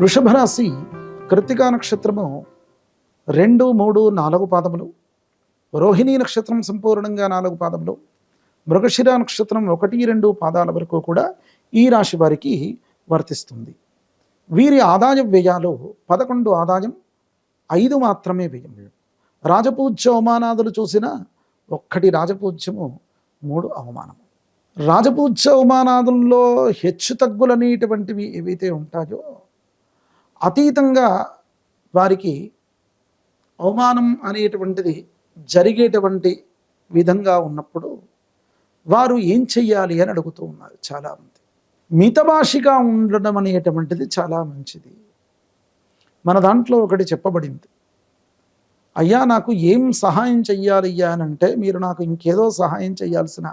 వృషభ రాశి కృత్తికా నక్షత్రము 2, 3, 4 పాదములు, రోహిణీ నక్షత్రం సంపూర్ణంగా 4 పాదములు, మృగశిర నక్షత్రం 1, 2 పాదాల వరకు కూడా ఈ రాశి వారికి వర్తిస్తుంది. వీరి ఆదాయ వ్యయాలు 11 ఆదాయం, 5 మాత్రమే వ్యయం. రాజపూజ్య అవమానాదులు చూసిన 1 రాజపూజ్యము, 3 అవమానము. రాజపూజ్య అవమానాదుల్లో హెచ్చు తగ్గులనేటువంటివి ఏవైతే ఉంటాయో అతీతంగా వారికి అవమానం అనేటువంటిది జరిగేటువంటి విధంగా ఉన్నప్పుడు వారు ఏం చెయ్యాలి అని అడుగుతూ ఉన్నారు చాలామంది. మితభాషిగా ఉండడం అనేటువంటిది చాలా మంచిది. మన దాంట్లో ఒకటి చెప్పబడింది, అయ్యా నాకు ఏం సహాయం చెయ్యాలి అని అంటే, మీరు నాకు ఇంకేదో సహాయం చేయాల్సిన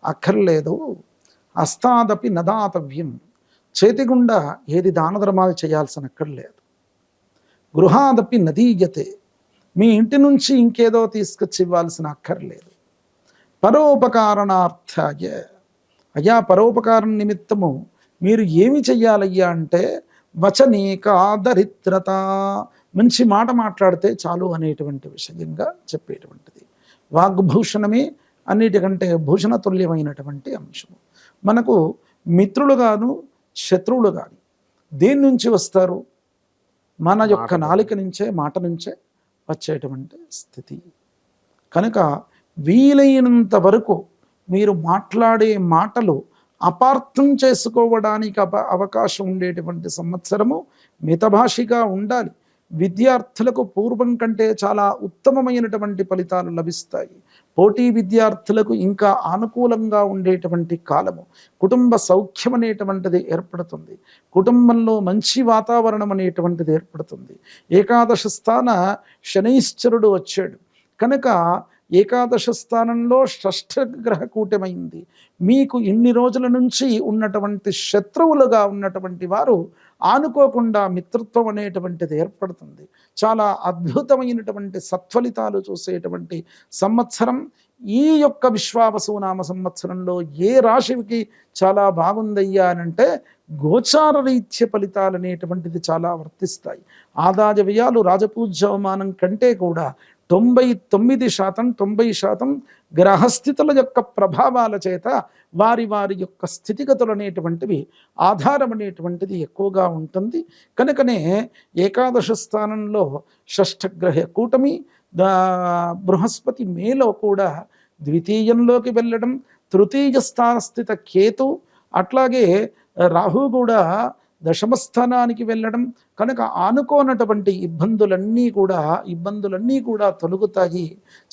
అక్కర్లేదు, హస్తాదపి నదాతవ్యం, చేతిగుండా ఏది దాన ధర్మాలు చేయాల్సిన అక్కర్లేదు, గృహాదపి నదీయతే, మీ ఇంటి నుంచి ఇంకేదో తీసుకొచ్చి ఇవ్వాల్సిన అక్కర్లేదు, పరోపకారణార్థాయ, అయ్యా పరోపకారం నిమిత్తము మీరు ఏమి చెయ్యాలయ్యా అంటే వచనేకాదరిద్రత, మంచి మాట మాట్లాడితే చాలు అనేటువంటి విషయంగా చెప్పేటువంటిది. వాగ్భూషణమే అన్నిటికంటే భూషణతుల్యమైనటువంటి అంశము. మనకు మిత్రులు గాను శత్రువులు కానీ దేని నుంచి వస్తారు? మన యొక్క నాలిక నుంచే, మాట నుంచే వచ్చేటువంటి స్థితి. కనుక వీలైనంత వరకు మీరు మాట్లాడే మాటలు అపార్థం చేసుకోవడానికి అవకాశం ఉండేటువంటి సంవత్సరము మితభాషిగా ఉండాలి. విద్యార్థులకు పూర్వం కంటే చాలా ఉత్తమమైనటువంటి ఫలితాలు లభిస్తాయి. పోటీ విద్యార్థులకు ఇంకా అనుకూలంగా ఉండేటువంటి కాలము. కుటుంబ సౌఖ్యం అనేటువంటిది ఏర్పడుతుంది. కుటుంబంలో మంచి వాతావరణం అనేటువంటిది ఏర్పడుతుంది. ఏకాదశ స్థాన శనైశ్చరుడు వచ్చాడు కనుక ఏకాదశ స్థానంలో షష్ఠగ్రహ కూటమైంది. మీకు ఇన్ని రోజుల నుంచి ఉన్నటువంటి శత్రువులుగా ఉన్నటువంటి వారు ఆనుకోకుండా మిత్రత్వం అనేటువంటిది ఏర్పడుతుంది. చాలా అద్భుతమైనటువంటి సత్ఫలితాలు చూసేటువంటి సంవత్సరం ఈ యొక్క విశ్వావసునామ సంవత్సరంలో. ఏ రాశికి చాలా బాగుందయ్యా అనంటే గోచార రీత్య ఫలితాలు అనేటువంటిది చాలా వర్తిస్తాయి. ఆదాయ వ్యయాలు రాజపూజ్య అవమానం కంటే కూడా 99%, 90% గ్రహస్థితుల యొక్క ప్రభావాల చేత వారి యొక్క స్థితిగతులు అనేటువంటివి, ఆధారం అనేటువంటిది ఎక్కువగా ఉంటుంది. కనుకనే ఏకాదశ స్థానంలో షష్ఠగ్రహ కూటమి, బృహస్పతి మేలో కూడా ద్వితీయంలోకి వెళ్ళడం, తృతీయ స్థానస్థిత కేతు, అట్లాగే రాహు కూడా దశమస్థానానికి వెళ్ళడం. కనుక ఆనుకోనటువంటి ఇబ్బందులన్నీ కూడా తొలగుతాయి.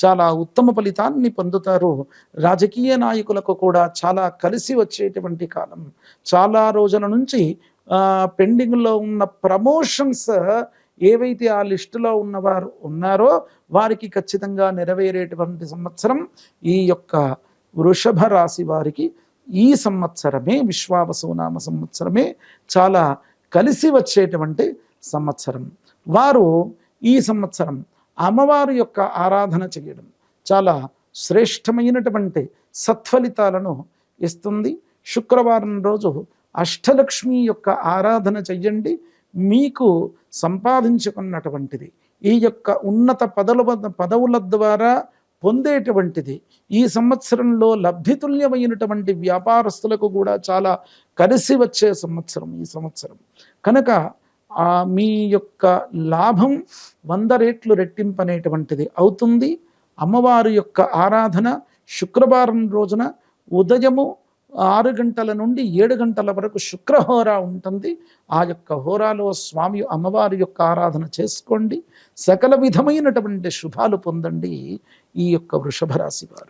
చాలా ఉత్తమ ఫలితాన్ని పొందుతారు. రాజకీయ నాయకులకు కూడా చాలా కలిసి వచ్చేటువంటి కాలం. చాలా రోజుల నుంచి పెండింగ్లో ఉన్న ప్రమోషన్స్ ఏవైతే ఆ లిస్టులో ఉన్నవారు ఉన్నారో వారికి ఖచ్చితంగా నెరవేరేటువంటి సంవత్సరం ఈ యొక్క వృషభ రాశి వారికి ఈ సంవత్సరమే, విశ్వావసునామ సంవత్సరమే చాలా కలిసి వచ్చేటువంటి సంవత్సరం. వారు ఈ సంవత్సరం అమ్మవారి యొక్క ఆరాధన చేయడం చాలా శ్రేష్టమైనటువంటి సత్ఫలితాలను ఇస్తుంది. శుక్రవారం రోజు అష్టలక్ష్మి యొక్క ఆరాధన చెయ్యండి. మీకు సంపాదించుకున్నటువంటిది, ఈ యొక్క ఉన్నత పదవుల ద్వారా పొందేటువంటిది ఈ సంవత్సరంలో లబ్ధితుల్యమైనటువంటి వ్యాపారస్తులకు కూడా చాలా కలిసి వచ్చే సంవత్సరం ఈ సంవత్సరం. కనుక మీ యొక్క లాభం 100 రెట్లు రెట్టింపనేటువంటిది అవుతుంది. అమ్మవారి యొక్క ఆరాధన శుక్రవారం రోజున ఉదయము 6 గంటల నుండి 7 గంటల వరకు శుక్రహోర ఉంటుంది. ఆ యొక్క హోరాలో స్వామి అమ్మవారి యొక్క ఆరాధన చేసుకోండి. సకల విధమైనటువంటి శుభాలు పొందండి ఈ యొక్క వృషభ రాశి వారు.